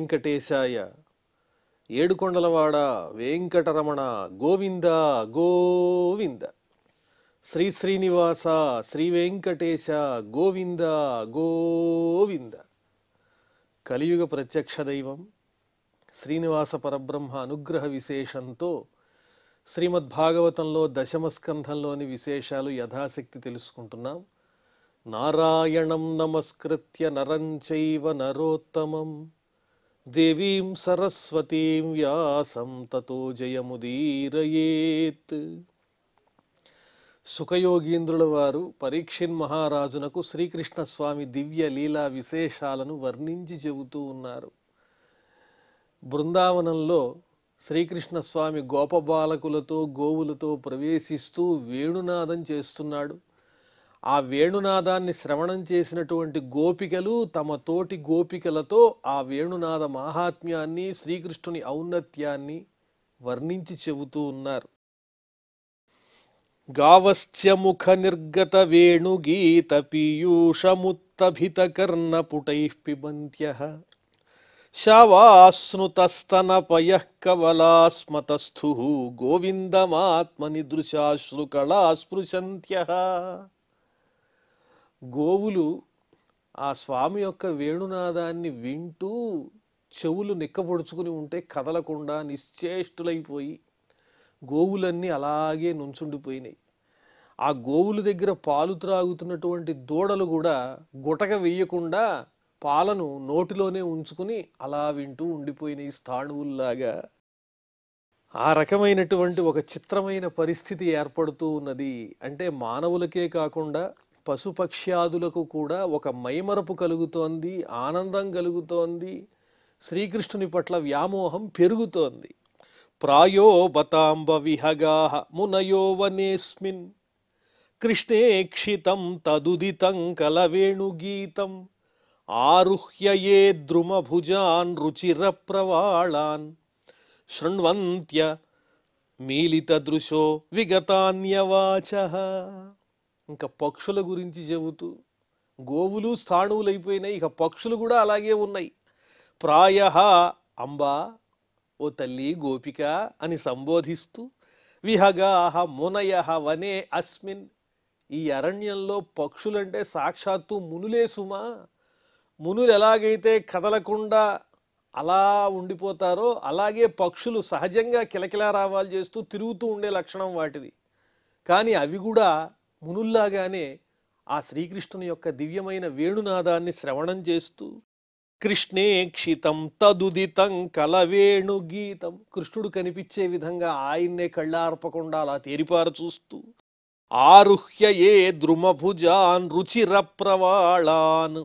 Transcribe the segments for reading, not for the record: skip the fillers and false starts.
వెంకటేశాయ ఏడుకొండలవాడ వెంకటరమణ గోవింద గోవింద. శ్రీ శ్రీనివాస శ్రీ వెంకటేశ గోవింద గోవింద. కలియుగ ప్రత్యక్ష దైవం శ్రీనివాస పరబ్రహ్మ అనుగ్రహ విశేషంతో శ్రీమద్భాగవతంలో దశమస్కంధంలోని విశేషాలు యథాశక్తి తెలుసుకుంటున్నాం. నారాయణం నమస్కృత్య నరం చైవ నరోత్తమం దేవీం సరస్వతీం వ్యాసం తతో జయముదీరయేత్. సుఖయోగీంద్రుల వారు పరీక్షిన్ మహారాజునకు శ్రీకృష్ణస్వామి దివ్య లీలా విశేషాలను వర్ణించి చెబుతూ ఉన్నారు. బృందావనంలో శ్రీకృష్ణస్వామి గోపబాలకులతో గోవులతో ప్రవేశిస్తూ వేణునాదం చేస్తున్నాడు. ఆ వేణునాదాన్ని శ్రవణం చేసినటువంటి గోపికలు తమ తోటి గోపికలతో ఆ వేణునాద మాహాత్మ్యాన్ని శ్రీకృష్ణుని ఔన్నత్యాన్ని వర్ణించి చెబుతూ ఉన్నారు. గావస్త్య ముఖ నిర్గత వేణుగీత పీయూషముత్తభిత కర్ణపుటైః పిబంత్యః శావాస్నుతస్తనపయః కవలాస్మతస్థుః గోవిందమాత్మని దృశాశ్రుకళా స్పృశంత్యః. గోవులు ఆ స్వామి యొక్క వేణునాదాన్ని వింటూ చెవులు నిక్కబొడుచుకుని ఉంటే కదలకుండా నిశ్చేష్టులైపోయి గోవులన్నీ అలాగే నుంచుండిపోయినాయి. ఆ గోవుల దగ్గర పాలు త్రాగుతున్నటువంటి దూడలు కూడా గుటక వేయకుండా పాలను నోటిలోనే ఉంచుకుని అలా వింటూ ఉండిపోయినాయి స్థాణువుల్లాగా. ఆ రకమైనటువంటి ఒక చిత్రమైన పరిస్థితి ఏర్పడుతూ ఉన్నది. అంటే మానవులకే కాకుండా పశుపక్ష్యాదులకు కూడా ఒక మైమరపు కలుగుతోంది, ఆనందం కలుగుతోంది, శ్రీకృష్ణుని పట్ల వ్యామోహం పెరుగుతోంది. ప్రాయో బతాంబ విహగాః మునయో వనేస్మిన్ కృష్ణేక్షితం తదుదితం కలవేణుగీతం ఆరుహ్య యే ద్రుమభుజాన్ రుచిర ప్రవాళాన్ శృణ్వంత్య మీలిత దృశో విగతాన్యవాచః. ఇంకా పక్షుల గురించి చెబుతూ గోవులు స్థాణువులైపోయినాయి, ఇక పక్షులు కూడా అలాగే ఉన్నాయి. ప్రాయః అంబా, ఓ తల్లి గోపిక అని సంబోధిస్తూ విహగాః మునయః వనే అస్మిన్, ఈ అరణ్యంలో పక్షులంటే సాక్షాత్తు మునులే సుమా. మునులు ఎలాగైతే కదలకుండా అలా ఉండిపోతారో అలాగే పక్షులు సహజంగా కిలకిలారావాలు చేస్తూ తిరుగుతూ ఉండే లక్షణం వాటిది. కానీ అవి కూడా మునుల్లాగానే ఆ శ్రీకృష్ణుని యొక్క దివ్యమైన వేణునాదాన్ని శ్రవణం చేస్తూ కృష్ణేక్షితం తదుదితం కలవేణుగీతం, కృష్ణుడు కనిపించే విధంగా ఆయన్నే కళ్ళార్పకుండా అలా తేరిపార చూస్తూ ఆరుహ్య ఏ ద్రుమభుజాన్ రుచిర ప్రవాళాన్,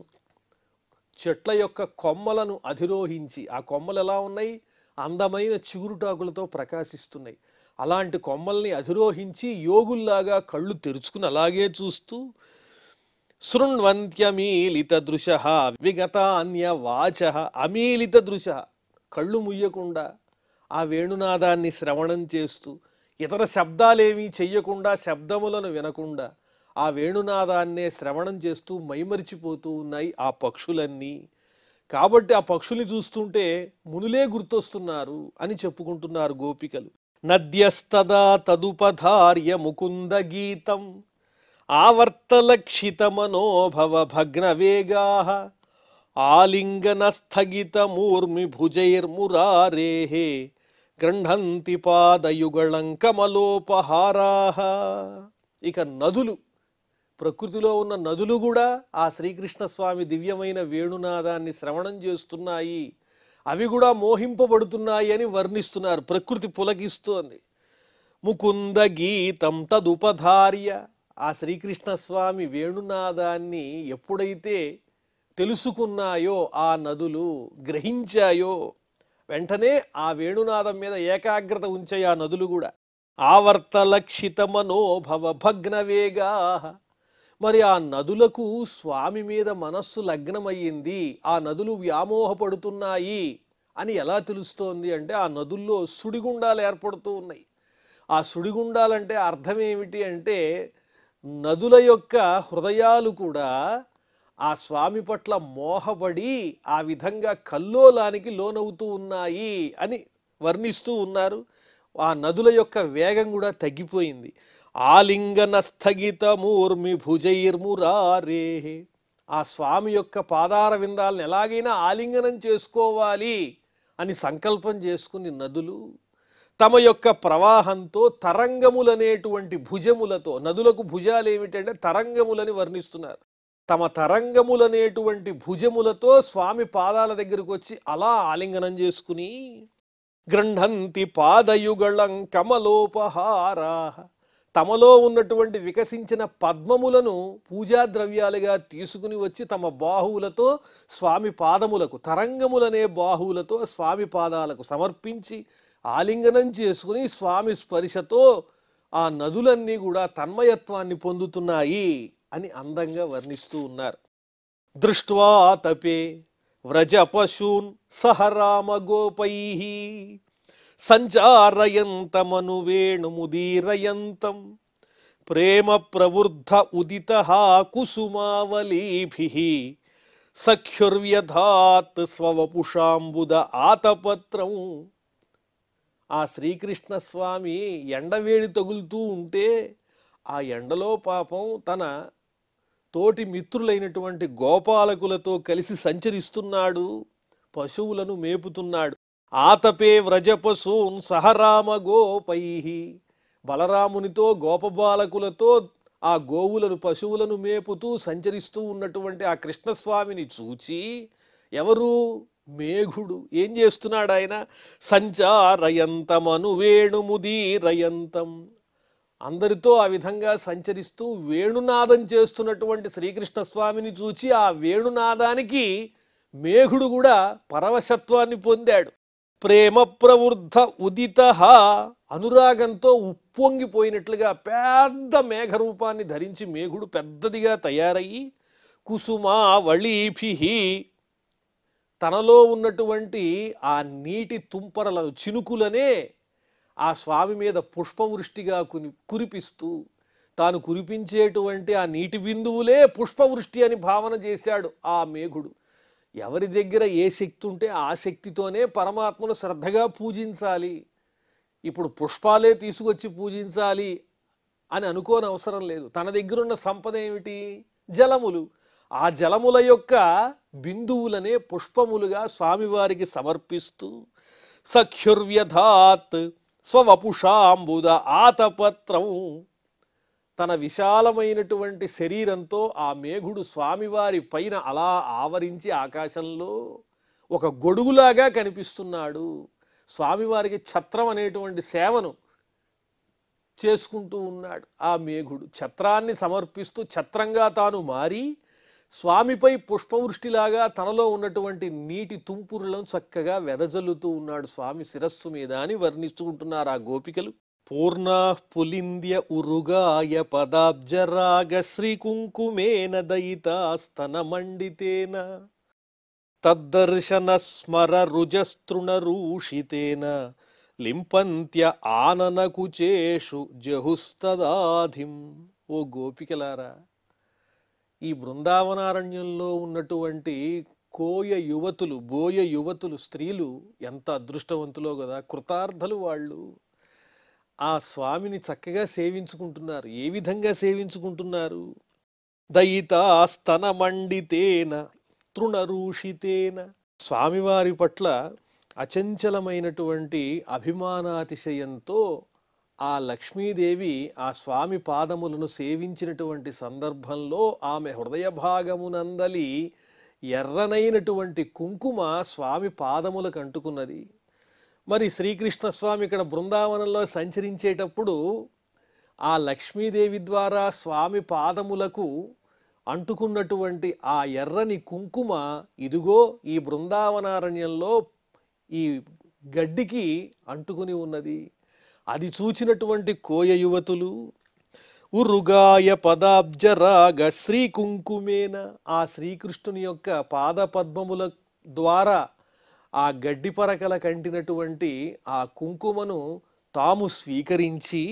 చెట్ల యొక్క కొమ్మలను అధిరోహించి, ఆ కొమ్మలు ఎలా ఉన్నాయి, అందమైన చిగురుటాకులతో ప్రకాశిస్తున్నాయి. అలాంటి కొమ్మల్ని అధిరోహించి యోగుల్లాగా కళ్ళు తెరుచుకుని అలాగే చూస్తూ శృణ్వంత్యమీలిత దృశః విగతాన్యవాచః, అమీలిత దృశః, కళ్ళు ముయ్యకుండా ఆ వేణునాదాన్ని శ్రవణం చేస్తూ ఇతర శబ్దాలేమీ చెయ్యకుండా, శబ్దములను వినకుండా ఆ వేణునాదాన్నే శ్రవణం చేస్తూ మైమరిచిపోతూ ఉన్నాయి ఆ పక్షులన్నీ. కాబట్టి ఆ పక్షుల్ని చూస్తుంటే మునులే గుర్తొస్తున్నారు అని చెప్పుకుంటున్నారు గోపికలు. నద్యస్తదా తదుపధార్య ముకుంద గీతం ఆవర్తలక్షితమనోభవ భగ్నవేగాః ఆలింగన స్థగితమూర్మి భుజైర్మురారేః గృహంతి పాదయుగళం కమలోపహారాః. ఇక నదులు, ప్రకృతిలో ఉన్న నదులు కూడా ఆ శ్రీకృష్ణస్వామి దివ్యమైన వేణునాదాన్ని శ్రవణం చేస్తున్నాయి, అవి కూడా మోహింపబడుతున్నాయి అని వర్ణిస్తున్నారు. ప్రకృతి పులకిస్తోంది. ముకుంద గీతం తదుపధార్య, ఆ శ్రీకృష్ణస్వామి వేణునాదాన్ని ఎప్పుడైతే తెలుసుకున్నాయో, ఆ నదులు గ్రహించాయో, వెంటనే ఆ వేణునాదం మీద ఏకాగ్రత ఉంచాయి ఆ నదులు కూడా. ఆవర్తలక్షితమనోభవ భగ్నవేగాః, మరి ఆ నదులకు స్వామి మీద మనస్సు లగ్నమయ్యింది, ఆ నదులు వ్యామోహపడుతున్నాయి అని ఎలా తెలుస్తోంది అంటే ఆ నదుల్లో సుడిగుండాలు ఏర్పడుతూ ఉన్నాయి. ఆ సుడిగుండాలంటే అర్థం ఏమిటి అంటే నదుల యొక్క హృదయాలు కూడా ఆ స్వామి పట్ల మోహపడి ఆ విధంగా కల్లోలానికి లోనవుతూ ఉన్నాయి అని వర్ణిస్తూ ఉన్నారు. ఆ నదుల యొక్క వేగం కూడా తగ్గిపోయింది. ఆలింగన స్థగితమూర్మి భుజైర్మురారే, ఆ స్వామి యొక్క పాదార విందాలను ఎలాగైనా ఆలింగనం చేసుకోవాలి అని సంకల్పం చేసుకుని నదులు తమ యొక్క ప్రవాహంతో తరంగములనేటువంటి భుజములతో, నదులకు భుజాలు ఏమిటంటే తరంగములని వర్ణిస్తున్నారు, తమ తరంగములనేటువంటి భుజములతో స్వామి పాదాల దగ్గరకు వచ్చి అలా ఆలింగనం చేసుకుని గృహంతి పాదయుగళం కమలోపహారా, తమలో ఉన్నటువంటి వికసించిన పద్మములను పూజా ద్రవ్యాలుగా తీసుకుని వచ్చి తమ బాహువులతో స్వామి పాదములకు, తరంగములనే బాహువులతో స్వామి పాదాలకు సమర్పించి ఆలింగనం చేసుకుని స్వామి స్పర్శతో ఆ నదులన్నీ కూడా తన్మయత్వాన్ని పొందుతున్నాయి అని అందంగా వర్ణిస్తూ ఉన్నారు. దృష్ట్వా తపే వ్రజ పశూన్ సహరామ గోపై సంచారయంతమను వేణుముదీరయంతం ప్రేమ ప్రవృద్ధ ఉదిత కుసుమావలీభి సఖ్యుర్వ్యధాత్ స్వవపుషాంబుద ఆతపత్రం. ఆ శ్రీకృష్ణ స్వామి ఎండవేడి తగులుతూ ఉంటే ఆ ఎండలో పాపం తన తోటి మిత్రులైనటువంటి గోపాలకులతో కలిసి సంచరిస్తున్నాడు, పశువులను మేపుతున్నాడు. ఆతపే వ్రజపశూన్ సహరామ గోపై, బలరామునితో గోపబాలకులతో ఆ గోవులను పశువులను మేపుతూ సంచరిస్తూ ఉన్నటువంటి ఆ కృష్ణస్వామిని చూచి ఎవరు? మేఘుడు ఏం చేస్తున్నాడు? ఆయన సంచారయంతమను వేణుముదీరయంతం, అందరితో ఆ విధంగా సంచరిస్తూ వేణునాదం చేస్తున్నటువంటి శ్రీకృష్ణ స్వామిని చూచి ఆ వేణునాదానికి మేఘుడు కూడా పరవశత్వాన్ని పొందాడు. ప్రేమ ప్రవృద్ధ ఉదిత, అనురాగంతో ఉప్పొంగిపోయినట్లుగా పెద్ద మేఘరూపాన్ని ధరించి మేఘుడు పెద్దదిగా తయారయ్యి కుసుమావళీభి, తనలో ఉన్నటువంటి ఆ నీటి తుంపరలను, చినుకులనే ఆ స్వామి మీద పుష్పవృష్టిగా కురిపిస్తూ, తాను కురిపించేటువంటి ఆ నీటి బిందువులే పుష్పవృష్టి అని భావన చేశాడు ఆ మేఘుడు. ఎవరి దగ్గర ఏ శక్తి ఉంటే ఆ శక్తితోనే పరమాత్మను శ్రద్ధగా పూజించాలి. ఇప్పుడు పుష్పాలే తీసుకొచ్చి పూజించాలి అని అనుకోని అవసరం లేదు. తన దగ్గరున్న సంపద ఏమిటి? జలములు. ఆ జలముల యొక్క బిందువులనే పుష్పములుగా స్వామివారికి సమర్పిస్తూ సఖ్యుర్వ్యధాత్ స్వవపుషాంబుద ఆతపత్రం, తన విశాలమైనటువంటి శరీరంతో ఆ మేఘుడు స్వామివారి పైన అలా ఆవరించి ఆకాశంలో ఒక గొడుగులాగా కనిపిస్తున్నాడు. స్వామివారికి ఛత్రం అనేటువంటి సేవను చేసుకుంటూ ఉన్నాడు ఆ మేఘుడు. ఛత్రాన్ని సమర్పిస్తూ ఛత్రంగా తాను మారి స్వామిపై పుష్పవృష్టిలాగా తనలో ఉన్నటువంటి నీటి తుంపురులను చక్కగా వెదజల్లుతూ ఉన్నాడు స్వామి శిరస్సు మీద అని వర్ణించుకుంటున్నారు ఆ గోపికలు. పూర్ణ పులింద్య ఉరుగాయ పదాబ్జరాగ శ్రీకుంకుమేన దయితాస్తన మండితేన తద్దర్శన స్మర రుజస్తృణరూషితేన లింపంత్య ఆననకుచేషు జహుస్తదాధిం. ఓ గోపికలారా, ఈ బృందావనారణ్యంలో ఉన్నటువంటి కోయ యువతులు, బోయ యువతులు, స్త్రీలు ఎంత అదృష్టవంతులో కదా, కృతార్థులు వాళ్ళు. ఆ స్వామిని చక్కగా సేవించుకుంటున్నారు. ఏ విధంగా సేవించుకుంటున్నారు? దయితాస్తన మండితేన తృణరూషితేన, స్వామివారి పట్ల అచంచలమైనటువంటి అభిమానాతిశయంతో ఆ లక్ష్మీదేవి ఆ స్వామి పాదములను సేవించినటువంటి సందర్భంలో ఆమె హృదయ భాగమునందలి ఎర్రనైనటువంటి కుంకుమ స్వామి పాదములకు అంటుకున్నది. మరి శ్రీకృష్ణ స్వామి ఇక్కడ బృందావనంలో సంచరించేటప్పుడు ఆ లక్ష్మీదేవి ద్వారా స్వామి పాదములకు అంటుకున్నటువంటి ఆ ఎర్రని కుంకుమ ఇదిగో ఈ బృందావనారణ్యంలో ఈ గడ్డికి అంటుకుని ఉన్నది. అది చూచినటువంటి కోయ యువతులు ఉరుగాయ పదాబ్జరాగ శ్రీకుంకుమేన, ఆ శ్రీకృష్ణుని యొక్క పాద పద్మముల ద్వారా ఆ గడ్డి పరకల కంటినటువంటి ఆ కుంకుమను తాము స్వీకరించి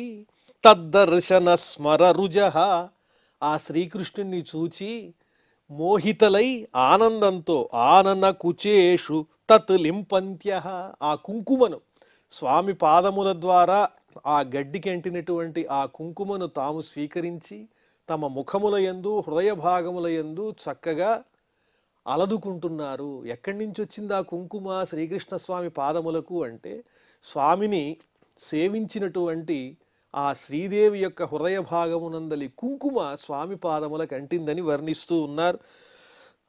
తద్దర్శన స్మర రుజ, ఆ శ్రీకృష్ణుని చూచి మోహితలై ఆనందంతో ఆనన కుచేషు తత్ లింపంత్య, ఆ కుంకుమను స్వామి పాదముల ద్వారా ఆ గడ్డికి అంటినటువంటి ఆ కుంకుమను తాము స్వీకరించి తమ ముఖముల యందు హృదయ భాగముల యందు చక్కగా అలదుకుంటున్నారు. ఎక్కడి నుంచి వచ్చింది ఆ కుంకుమ శ్రీకృష్ణ స్వామి పాదములకు అంటే, స్వామిని సేవించినటువంటి ఆ శ్రీదేవి యొక్క హృదయ భాగమునందలి కుంకుమ స్వామి పాదములకు అంటిందని వర్ణిస్తూ ఉన్నారు.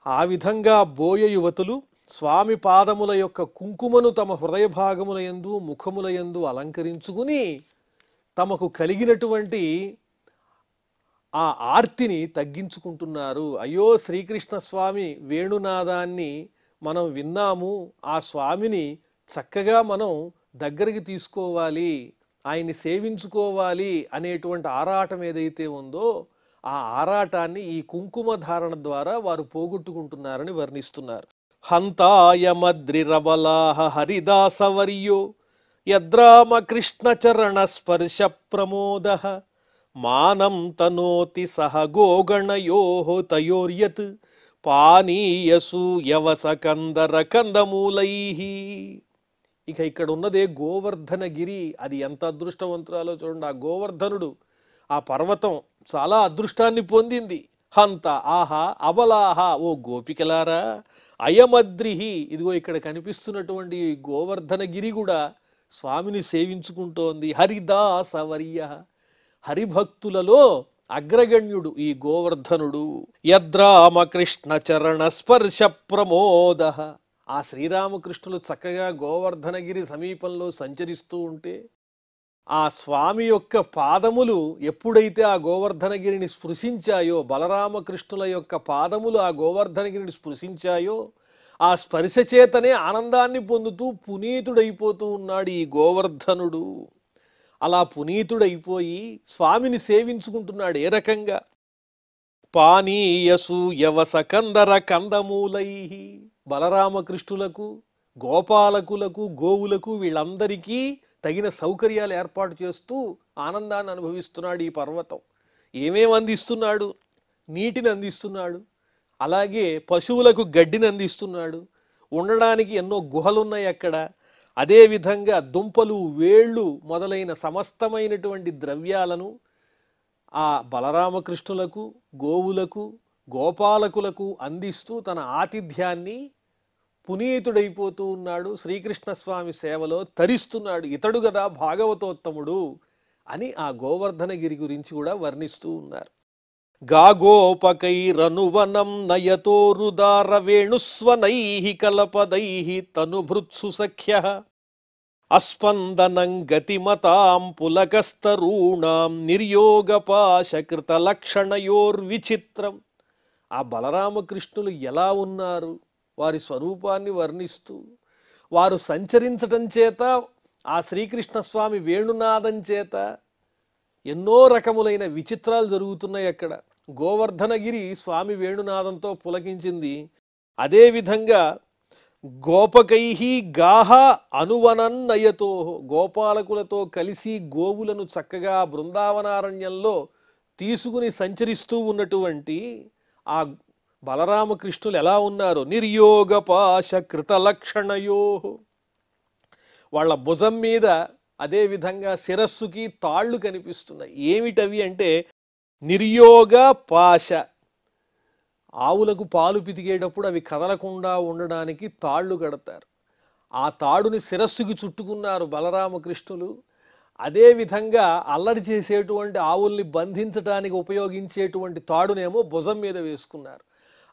ఆ విధంగా బోయ యువతులు స్వామి పాదముల యొక్క కుంకుమను తమ హృదయ భాగముల యందు ముఖముల యందు అలంకరించుకుని తమకు కలిగినటువంటి ఆ ఆర్తిని తగ్గించుకుంటున్నారు. అయ్యో, శ్రీకృష్ణ స్వామి వేణునాదాన్ని మనం విన్నాము, ఆ స్వామిని చక్కగా మనం దగ్గరికి తీసుకోవాలి, ఆయన్ని సేవించుకోవాలి అనేటువంటి ఆరాటం ఏదైతే ఉందో ఆ ఆరాటాన్ని ఈ కుంకుమ ధారణ ద్వారా వారు పోగొట్టుకుంటున్నారని వర్ణిస్తున్నారు. హంతాయమద్రిరబలాహ హరిదాసవర్యో యద్రామకృష్ణ చరణ స్పర్శ ప్రమోద మానం తనోతి సహ గోగణయో తయోర్యత్ పానీయసు యవసకందర కందమూలై. ఇక ఇక్కడ ఉన్నదే గోవర్ధనగిరి. అది ఎంత అదృష్టవంతురాలో చూడండి. ఆ గోవర్ధనుడు, ఆ పర్వతం చాలా అదృష్టాన్ని పొందింది. హంత ఆహా అబలాహ, ఓ గోపికలారా, అయమద్రిహి, ఇదిగో ఇక్కడ కనిపిస్తున్నటువంటి గోవర్ధనగిరి కూడా స్వామిని సేవించుకుంటోంది. హరిదాసవర్య, హరిభక్తులలో అగ్రగణ్యుడు ఈ గోవర్ధనుడు. యద్రామకృష్ణ చరణ స్పర్శ ప్రమోద, ఆ శ్రీరామకృష్ణులు చక్కగా గోవర్ధనగిరి సమీపంలో సంచరిస్తూ ఉంటే ఆ స్వామి యొక్క పాదములు ఎప్పుడైతే ఆ గోవర్ధనగిరిని స్పృశించాయో, బలరామకృష్ణుల యొక్క పాదములు ఆ గోవర్ధనగిరిని స్పృశించాయో, ఆ స్పర్శ చేతనే ఆనందాన్ని పొందుతూ పునీతుడైపోతూ ఉన్నాడు ఈ గోవర్ధనుడు. అలా పునీతుడైపోయి స్వామిని సేవించుకుంటున్నాడు. ఏ రకంగా? పానీయసు యవసకందర కందమూలై, బలరామకృష్ణులకు, గోపాలకులకు, గోవులకు, వీళ్ళందరికీ తగిన సౌకర్యాలు ఏర్పాటు చేస్తూ ఆనందాన్ని అనుభవిస్తున్నాడు ఈ పర్వతం. ఏమేమి అందిస్తున్నాడు? నీటిని అందిస్తున్నాడు, అలాగే పశువులకు గడ్డిని అందిస్తున్నాడు, ఉండడానికి ఎన్నో గుహలున్నాయి అక్కడ. అదేవిధంగా దుంపలు, వేళ్ళు మొదలైన సమస్తమైనటువంటి ద్రవ్యాలను ఆ బలరామకృష్ణులకు, గోవులకు, గోపాలకులకు అందిస్తూ తన ఆతిథ్యాన్ని పునీతుడైపోతూ ఉన్నాడు. శ్రీకృష్ణస్వామి సేవలో తరిస్తున్నాడు. ఇతడు గదా భాగవతోత్తముడు అని ఆ గోవర్ధనగిరి గురించి కూడా వర్ణిస్తూ ఉన్నారు. గాగోపకైరనువనం నయతోరుదార వేణుస్వనై కలపదై తనుభృత్సు సఖ్య అస్పందనం గతిమతాం పులకస్తరూణాం నిర్యోగపాశకృత లక్షణయోర్విచిత్రం. ఆ బలరామకృష్ణులు ఎలా ఉన్నారు, వారి స్వరూపాన్ని వర్ణిస్తూ, వారు సంచరించటం చేత, ఆ శ్రీకృష్ణస్వామి వేణునాదం చేత ఎన్నో రకములైన విచిత్రాలు జరుగుతున్నాయి అక్కడ. గోవర్ధనగిరి స్వామి వేణునాదంతో పులకించింది. అదేవిధంగా గోపకైహి గాహ అనువనన్నయతో, గోపాలకులతో కలిసి గోవులను చక్కగా బృందావనారణ్యంలో తీసుకుని సంచరిస్తూ ఉన్నటువంటి ఆ బలరామకృష్ణులు ఎలా ఉన్నారు? నిర్యోగపాశ కృత లక్షణయో, వాళ్ళ భుజం మీద అదేవిధంగా శిరస్సుకి తాళ్ళు కనిపిస్తున్నాయి. ఏమిటవి అంటే నిర్యోగ పాశ, ఆవులకు పాలు పితికేటప్పుడు అవి కదలకుండా ఉండడానికి తాళ్ళు కడతారు. ఆ తాడుని శిరస్సుకి చుట్టుకున్నారు బలరామకృష్ణులు. అదేవిధంగా అల్లరి చేసేటువంటి ఆవుల్ని బంధించడానికి ఉపయోగించేటువంటి తాడునేమో భుజం మీద వేసుకున్నారు.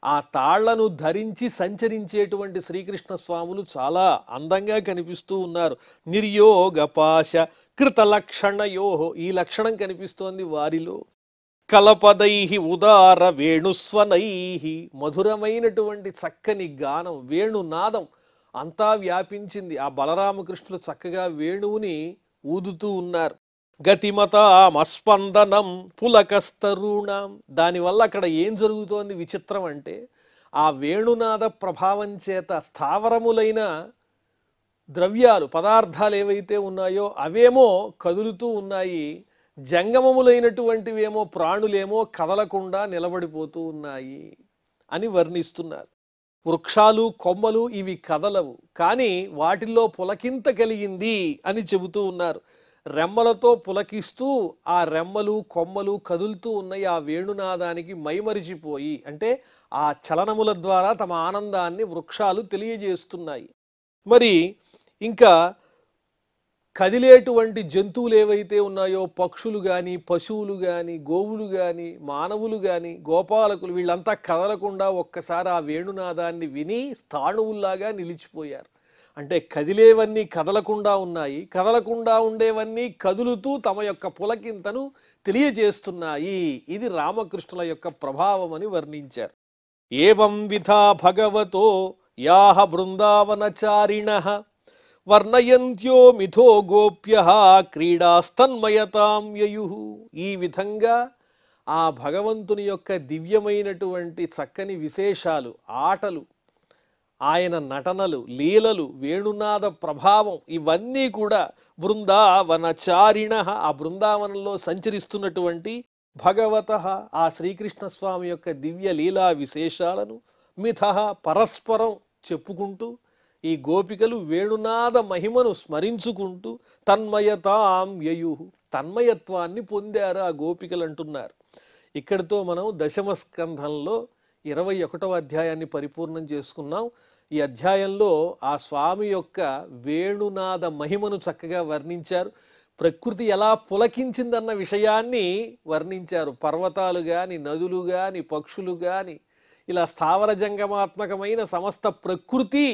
ఆ తాళ్లను ధరించి సంచరించేటువంటి శ్రీకృష్ణ స్వాములు చాలా అందంగా కనిపిస్తూ ఉన్నారు. నిర్యోగపాశ కృత లక్షణయోహో, ఈ లక్షణం కనిపిస్తోంది వారిలో. కలపదై ఉదార వేణుస్వనై, మధురమైనటువంటి చక్కని గానం, వేణునాదం అంతా వ్యాపించింది. ఆ బలరామకృష్ణులు చక్కగా వేణువుని ఊదుతూ ఉన్నారు. గతిమతామస్పందనం పులకస్తరుణాం, దానివల్ల అక్కడ ఏం జరుగుతోంది విచిత్రం అంటే, ఆ వేణునాద ప్రభావం చేత స్థావరములైన ద్రవ్యాలు, పదార్థాలు ఏవైతే ఉన్నాయో అవేమో కదులుతూ ఉన్నాయి, జంగమములైనటువంటివేమో ప్రాణులేమో కదలకుండా నిలబడిపోతూ ఉన్నాయి. అని వర్ణిస్తున్నారు. వృక్షాలు కొమ్మలు ఇవి కదలవు, కానీ వాటిల్లో పులకింత కలిగింది అని చెబుతూ ఉన్నారు. రెమ్మలతో పులకిస్తూ ఆ రెమ్మలు కొమ్మలు కదులుతూ ఉన్నాయి. ఆ వేణునాదానికి మైమరిచిపోయి, అంటే ఆ చలనముల ద్వారా తమ ఆనందాన్ని వృక్షాలు తెలియజేస్తున్నాయి. మరి ఇంకా కదిలేటువంటి జంతువులు ఏవైతే ఉన్నాయో, పక్షులు కానీ, పశువులు కానీ, గోవులు కానీ, మానవులు కానీ, గోపాలకులు, వీళ్ళంతా కదలకుండా ఒక్కసారి ఆ వేణునాదాన్ని విని స్థాణువుల్లాగా నిలిచిపోయారు. అంటే కదిలేవన్నీ కదలకుండా ఉన్నాయి, కదలకుండా ఉండేవన్నీ కదులుతూ తమ యొక్క పులకింతను తెలియజేస్తున్నాయి. ఇది రామకృష్ణుల యొక్క ప్రభావం అని వర్ణించారు. ఏవం విధా భగవతో యాహ బృందావనచారిణః వర్ణయంత్యో మిథో గోప్య క్రీడాస్తన్మయతాం యయుః. ఈ విధంగా ఆ భగవంతుని యొక్క దివ్యమైనటువంటి చక్కని విశేషాలు, ఆటలు, ఆయన నటనలు, లీలలు, వేణునాద ప్రభావం ఇవన్నీ కూడా బృందావనచారిణః, ఆ బృందావనంలో సంచరిస్తున్నటువంటి భగవతః ఆ శ్రీకృష్ణ స్వామి యొక్క దివ్య లీలా విశేషాలను మిథః పరస్పరం చెప్పుకుంటూ ఈ గోపికలు వేణునాద మహిమను స్మరించుకుంటూ తన్మయతాం యయుః, తన్మయత్వాన్ని పొందారు ఆ గోపికలు అంటున్నారు. ఇక్కడితో మనం దశమ స్కంధంలో 21వ అధ్యాయాన్ని పరిపూర్ణం చేసుకున్నాం. ఈ అధ్యాయంలో ఆ స్వామి యొక్క వేణునాద మహిమను చక్కగా వర్ణించారు. ప్రకృతి ఎలా పులకించిందన్న విషయాన్ని వర్ణించారు. పర్వతాలు కానీ, నదులు కానీ, పక్షులు కానీ, ఇలా స్థావర జంగమాత్మకమైన సమస్త ప్రకృతి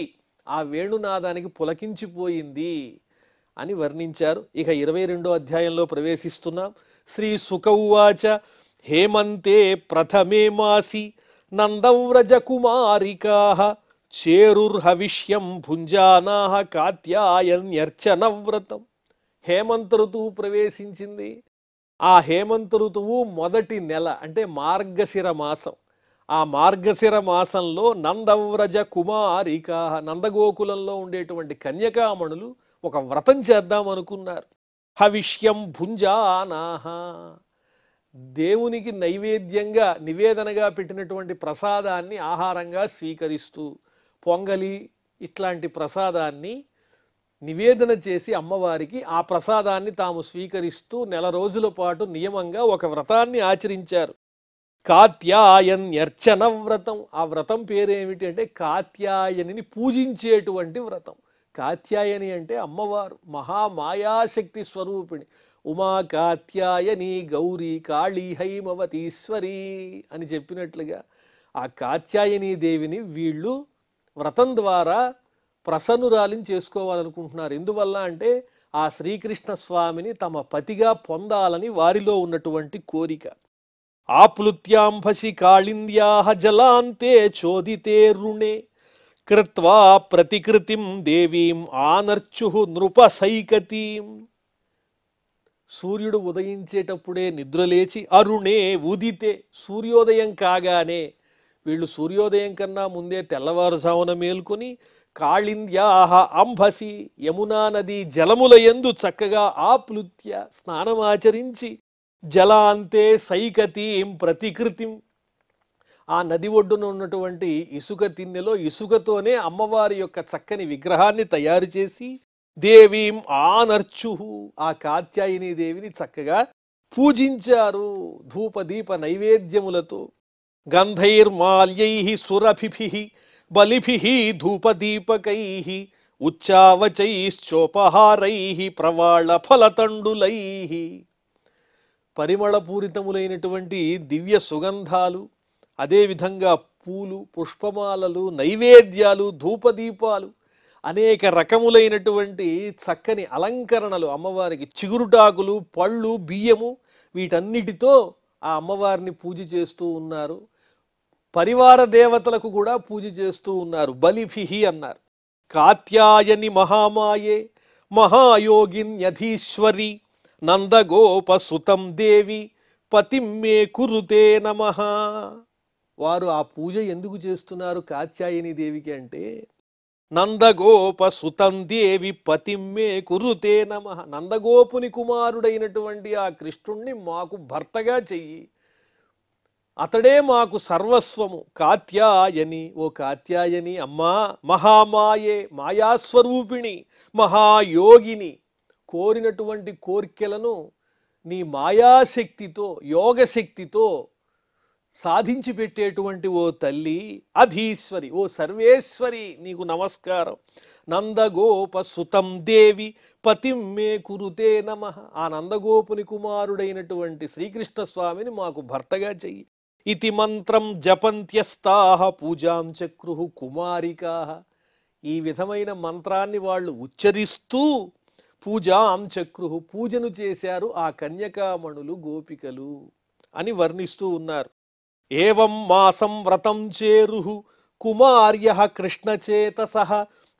ఆ వేణునాదానికి పులకించిపోయింది అని వర్ణించారు. ఇక 22వ అధ్యాయంలో ప్రవేశిస్తున్నాం. శ్రీ శుక ఉవాచ హేమంతే ప్రథమే మాసి నందవ్రజ కుమారికాః చేరుర్హవిష్యం భుంజానాః కాత్యాయన్యర్చన వ్రతం. హేమంత ఋతువు ప్రవేశించింది. ఆ హేమంత ఋతువు మొదటి నెల, అంటే మార్గశిర మాసం. ఆ మార్గశిర మాసంలో నందవ్రజ కుమారిక, నందగోకులంలో ఉండేటువంటి కన్యకామణులు ఒక వ్రతం చేద్దాం అనుకున్నారు. హవిష్యం భుంజానాః, దేవునికి నైవేద్యంగా నివేదనగా పెట్టినటువంటి ప్రసాదాన్ని ఆహారంగా స్వీకరిస్తూ, పొంగలి ఇట్లాంటి ప్రసాదాన్ని నివేదన చేసి అమ్మవారికి ఆ ప్రసాదాన్ని తాము స్వీకరిస్తూ నెల రోజుల పాటు నియమంగా ఒక వ్రతాన్ని ఆచరించారు. కాత్యాయన్యర్చన వ్రతం. ఆ వ్రతం పేరేమిటి అంటే కాత్యాయనిని పూజించేటువంటి వ్రతం. కాత్యాయని అంటే అమ్మవారు, మహామాయాశక్తి స్వరూపిణి. ఉమా కాత్యాయని గౌరీ కాళీ హైమవతీశ్వరి అని చెప్పినట్లుగా ఆ కాత్యాయని దేవిని వీళ్ళు వ్రతం ద్వారా ప్రసన్నురాలిని చేసుకోవాలనుకుంటున్నారు. ఎందువల్ల అంటే ఆ శ్రీకృష్ణ స్వామిని తమ పతిగా పొందాలని వారిలో ఉన్నటువంటి కోరిక. ఆప్లుత్యాంభసి కాళింద్యాః జలాంతే చోదితే రుణే కృత్వా ప్రతికృతిం దేవీం ఆనర్చుః నృపసైకతీం. సూర్యుడు ఉదయించేటప్పుడే నిద్రలేచి అరుణే ఉదితే, సూర్యోదయం కాగానే, వీళ్ళు సూర్యోదయం కన్నా ముందే తెల్లవారుజామున మేల్కొని కాళింద్యాః అంభసి, యమునా నది జలముల యందు చక్కగా ఆప్లుత్య స్నానమాచరించి జలాంతే సైకతీం ప్రతికృతిం, ఆ నది ఒడ్డున ఉన్నటువంటి ఇసుక తిన్నెలో ఇసుకతోనే అమ్మవారి యొక్క చక్కని విగ్రహాన్ని తయారు చేసి దేవీం ఆనర్చుః, ఆ కాత్యాయని దేవిని చక్కగా పూజించారు ధూపదీప నైవేద్యములతో. గంధైర్మాల్యైః సురభిభిః బలిభిః ధూపదీపకైః ఉచ్చావచైశ్చోపహారైః ప్రవాళ ఫలతండులైః. పరిమళపూరితములైనటువంటి దివ్య సుగంధాలు, అదేవిధంగా పూలు, పుష్పమాలలు, నైవేద్యాలు, ధూపదీపాలు, అనేక రకములైనటువంటి చక్కని అలంకరణలు, అమ్మవారికి చిగురుటాకులు, పళ్ళు, బియ్యము, వీటన్నిటితో ఆ అమ్మవారిని పూజ చేస్తూ ఉన్నారు. పరివార దేవతలకు కూడా పూజ చేస్తూ ఉన్నారు. బలిభిహి అన్నారు. కాత్యాయని మహామాయే మహాయోగిన్యధీశ్వరి నందగోపసుతం దేవి పతిం మే కురుతే నమః. వారు ఆ పూజ ఎందుకు చేస్తున్నారు కాత్యాయని దేవికి అంటే, నందగోపసుతం దేవి పతిం మే కురుతే నమః, నందగోపుని కుమారుడైనటువంటి ఆ కృష్ణుణ్ణి మాకు భర్తగా చెయ్యి. అతడే మాకు సర్వస్వము. కాత్యాయని, ఓ కాత్యాయని అమ్మా, మహామాయే, మాయాస్వరూపిణి, మహాయోగిని, కోరినటువంటి కోర్కెలను నీ మాయాశక్తితో, యోగశక్తితో సాధించి పెట్టేటువంటి ఓ తల్లి, అధీశ్వరి, ఓ సర్వేశ్వరి, నీకు నమస్కారం. నందగోప సుతం దేవి పతిం మే కురుతే నమః. ఆ నందగోపుని కుమారుడైనటువంటి శ్రీకృష్ణ స్వామిని మాకు భర్తగా చెయ్యి. ఇతి మంత్రం జపంత్యస్తాహ పూజాం చక్రుః కుమారికాః. ఈ విధమైన మంత్రాన్ని వాళ్ళు ఉచ్చరిస్తూ పూజాం చక్రుః, పూజను చేశారు ఆ కన్యకామణులు, గోపికలు అని వర్ణిస్తూ ఉన్నారు. ఏవం మాసం వ్రతం చేరుః కుమార్యః కృష్ణచేతసః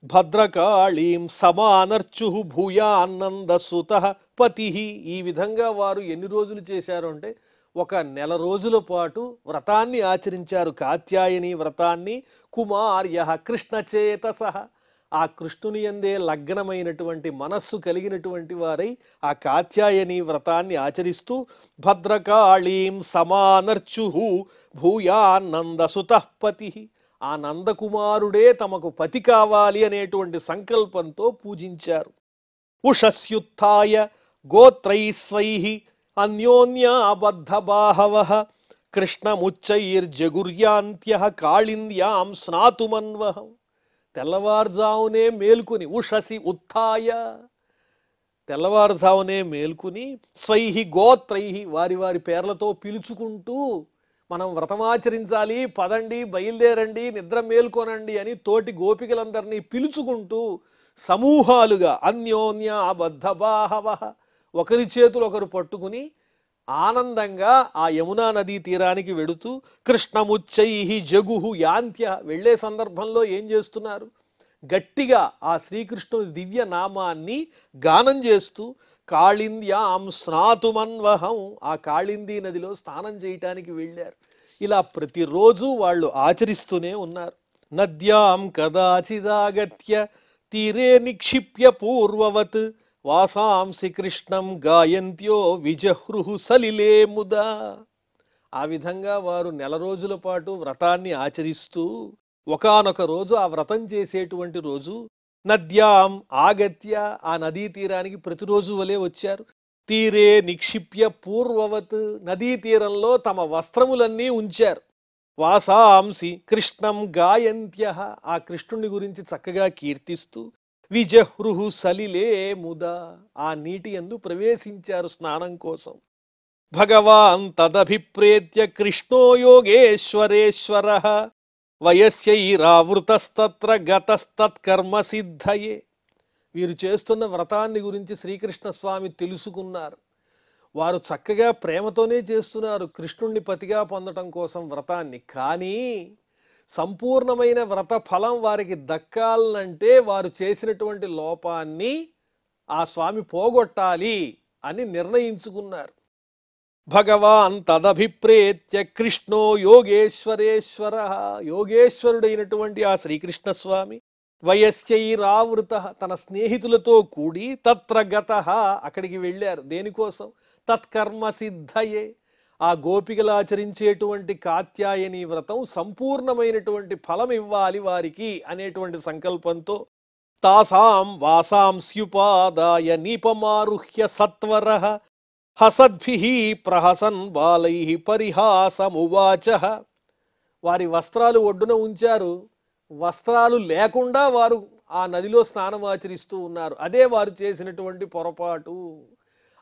భద్రకాళీం సమానర్చుః భూయానందసుతః పతిః. ఈ విధంగా వారు ఎన్ని రోజులు చేశారు అంటే 1 నెల రోజుల పాటు వ్రతాన్ని ఆచరించారు, కాత్యాయని వ్రతాన్ని. కుమార్యః కృష్ణచేతసః, ఆ కృష్ణుని యందే లగ్నమైనటువంటి మనస్సు కలిగినటువంటి వారై ఆ కాత్యాయని వ్రతాన్ని ఆచరిస్తూ భద్రకాళీం సమానర్చుః భూయానందసుతః పతిః, ఆ నందకుమారుడే తమకు పతి కావాలి అనేటువంటి సంకల్పంతో పూజించారు. ఉషస్యుత్థాయ గోత్రైస్వైః అన్యోన్యాబద్ధబాహవః కృష్ణముచ్చైర్జగుర్యాంత్యః కాళింద్యాం స్నాతుమన్వహం. తెల్లవారుజామునే మేల్కొని, ఉషసి ఉత్థాయ, తెల్లవారుజామునే మేల్కొని, స్వైహి గోత్రైహి, వారి వారి పేర్లతో పిలుచుకుంటూ మనం వ్రతమాచరించాలి, పదండి, బయలుదేరండి, నిద్ర మేల్కొనండి అని తోటి గోపికలందరినీ పిలుచుకుంటూ సమూహాలుగా అన్యోన్య అబద్ధబాహవః, ఒకరి చేతులు ఒకరు పట్టుకుని ఆనందంగా ఆ యమునా నదీ తీరానికి వెడుతూ కృష్ణముచ్చైహి జగుహు యాంత్య, వెళ్ళే సందర్భంలో ఏం చేస్తున్నారు? గట్టిగా ఆ శ్రీకృష్ణుని దివ్య నామాన్ని గానం చేస్తూ కాళింద్యాం స్నాతుమన్వహం, ఆ కాళిందీ నదిలో స్నానం చేయటానికి వెళ్ళారు. ఇలా ప్రతిరోజు వాళ్ళు ఆచరిస్తూనే ఉన్నారు. నద్యాం కదాచిదాగత్య తీరే నిక్షిప్య పూర్వవత్ వాసాంసి కృష్ణం గాయంత్యో విజహృః సలిలే ముదా. ఆ విధంగా వారు నెల రోజుల పాటు వ్రతాన్ని ఆచరిస్తూ ఒకానొక రోజు, ఆ వ్రతం చేసేటువంటి రోజు, నద్యాం ఆగత్య, ఆ నదీ తీరానికి ప్రతిరోజు వలె వచ్చారు. తీరే నిక్షిప్య పూర్వవత్, నదీ తీరంలో తమ వస్త్రములన్నీ ఉంచారు. వాసాంసి కృష్ణం గాయంత్యః, ఆ కృష్ణుని గురించి చక్కగా కీర్తిస్తూ విజహృః సలిలే ముదా, ఆ నీటి యందు ప్రవేశించారు స్నానం కోసం. భగవాన్ తదభిప్రేత్య కృష్ణో యోగేశ్వరేశ్వరః వయస్యైరావృతస్తత్ర గతస్తత్కర్మ సిద్ధయే. వీరు చేస్తున్న వ్రతాన్ని గురించి శ్రీకృష్ణ స్వామి తెలుసుకున్నారు. వారు చక్కగా ప్రేమతోనే చేస్తున్నారు కృష్ణుణ్ణి పతిగా పొందటం కోసం వ్రతాన్ని. కానీ సంపూర్ణమైన వ్రత ఫలం వారికి దక్కాలంటే వారు చేసినటువంటి లోపాన్ని ఆ స్వామి పోగొట్టాలి అని నిర్ణయించుకున్నారు. భగవాన్ తదభిప్రేత్య కృష్ణో యోగేశ్వరేశ్వర, యోగేశ్వరుడైనటువంటి ఆ శ్రీకృష్ణ స్వామి వయస్యైరావృత, తన స్నేహితులతో కూడి తత్ర గతః, అక్కడికి వెళ్ళారు. దేనికోసం? తత్కర్మ సిద్ధయే, ఆ గోపికలు ఆచరించేటువంటి కాత్యాయని వ్రతం సంపూర్ణమైనటువంటి ఫలం ఇవ్వాలి వారికి అనేటువంటి సంకల్పంతో తాసాం వాసాంస్యుపాదాయ నీపమారుహ్య సత్వరః హసద్భిః ప్రహసన్ బాలైః పరిహాసమువాచః. వారి వస్త్రాలు ఒడ్డున ఉంచారు, వస్త్రాలు లేకుండా వారు ఆ నదిలో స్నానం ఆచరిస్తూ ఉన్నారు. అదే వారు చేసినటువంటి పొరపాటు.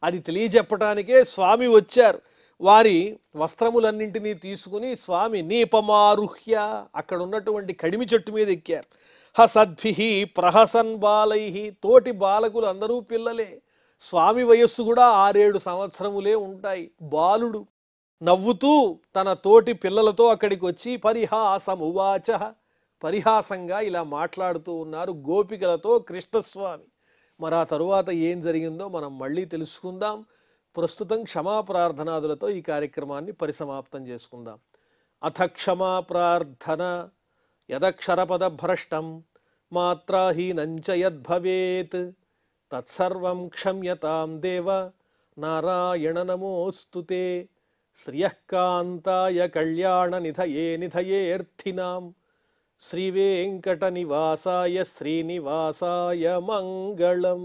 అది తెలియజెప్పటానికే స్వామి వచ్చారు. వారి వస్త్రములన్నింటినీ తీసుకుని స్వామి నీపమారుహ్య, అక్కడ ఉన్నటువంటి కడిమి చెట్టు మీద ఎక్కారు. హసద్భిః ప్రహసన్ బాలైః, తోటి బాలకులు అందరూ పిల్లలే. స్వామి వయస్సు కూడా 6-7 సంవత్సరములే ఉంటాయి. బాలుడు నవ్వుతూ తన తోటి పిల్లలతో అక్కడికి వచ్చి పరిహాసమువాచః, పరిహాసంగా ఇలా మాట్లాడుతూ ఉన్నారు గోపికలతో కృష్ణస్వామి. మరి ఆ తరువాత ఏం జరిగిందో మనం మళ్ళీ తెలుసుకుందాం. ప్రస్తుతం క్షమాప్రార్థనాదులతో ఈ కార్యక్రమాన్ని పరిసమాప్తం చేసుకుందాం. అథ క్షమాప్రార్థన. యదక్షరపద భ్రష్టం మాత్రాహీనంచ యద్భవేత్ తత్సర్వం క్షమ్యతాం దేవ నారాయణ నమోస్తుతే. శ్రియఃకాంతాయ కళ్యాణ నిధయే నిధయేర్థినాం శ్రీవేంకట నివాసాయ శ్రీనివాసాయ మంగళం.